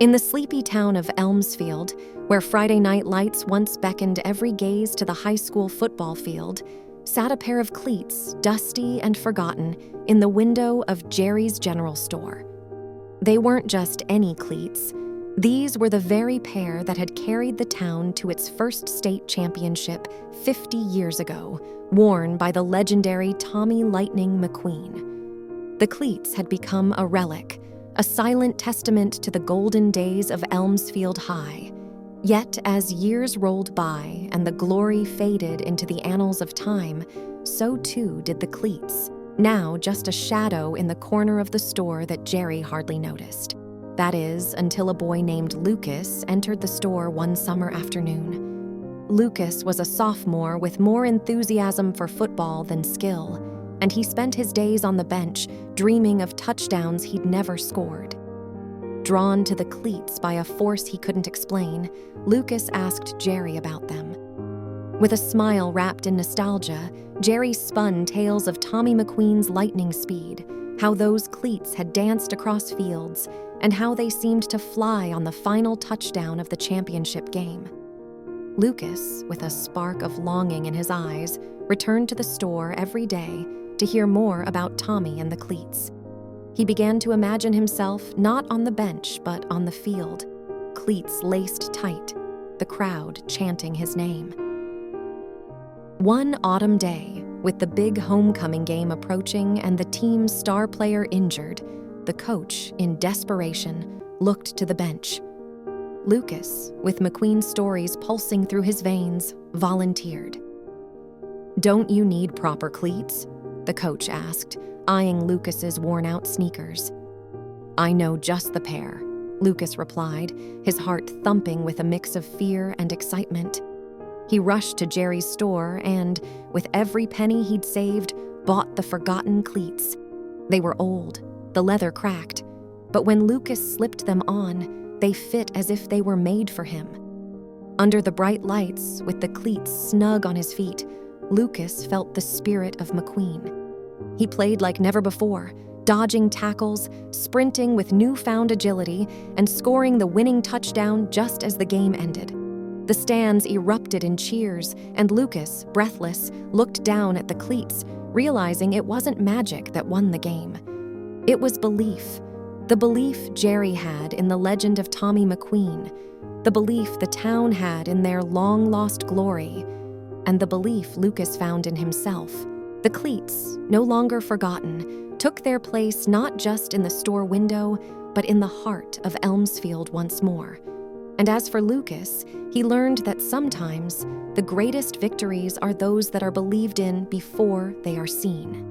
In the sleepy town of Elmsfield, where Friday night lights once beckoned every gaze to the high school football field, sat a pair of cleats, dusty and forgotten, in the window of Jerry's general store. They weren't just any cleats. These were the very pair that had carried the town to its first state championship 50 years ago, worn by the legendary Tommy Lightning McQueen. The cleats had become a relic, a silent testament to the golden days of Elmsfield High. Yet, as years rolled by and the glory faded into the annals of time, so too did the cleats, now just a shadow in the corner of the store that Jerry hardly noticed. That is, until a boy named Lucas entered the store one summer afternoon. Lucas was a sophomore with more enthusiasm for football than skill, and he spent his days on the bench dreaming of touchdowns he'd never scored. Drawn to the cleats by a force he couldn't explain, Lucas asked Jerry about them. With a smile wrapped in nostalgia, Jerry spun tales of Tommy McQueen's lightning speed, how those cleats had danced across fields, and how they seemed to fly on the final touchdown of the championship game. Lucas, with a spark of longing in his eyes, returned to the store every day to hear more about Tommy and the cleats. He began to imagine himself not on the bench but on the field, cleats laced tight, the crowd chanting his name. One autumn day, with the big homecoming game approaching and the team's star player injured, the coach, in desperation, looked to the bench. Lucas, with McQueen's stories pulsing through his veins, volunteered. "Don't you need proper cleats?" the coach asked, eyeing Lucas's worn-out sneakers. "I know just the pair," Lucas replied, his heart thumping with a mix of fear and excitement. He rushed to Jerry's store and, with every penny he'd saved, bought the Forgotten Cleats. They were old, the leather cracked, but when Lucas slipped them on, they fit as if they were made for him. Under the bright lights, with the cleats snug on his feet, Lucas felt the spirit of McQueen. He played like never before, dodging tackles, sprinting with newfound agility, and scoring the winning touchdown just as the game ended. The stands erupted in cheers, and Lucas, breathless, looked down at the cleats, realizing it wasn't magic that won the game. It was belief. The belief Jerry had in the legend of Tommy McQueen, the belief the town had in their long-lost glory, and the belief Lucas found in himself. The cleats, no longer forgotten, took their place not just in the store window, but in the heart of Elmsfield once more. And as for Lucas, he learned that sometimes the greatest victories are those that are believed in before they are seen.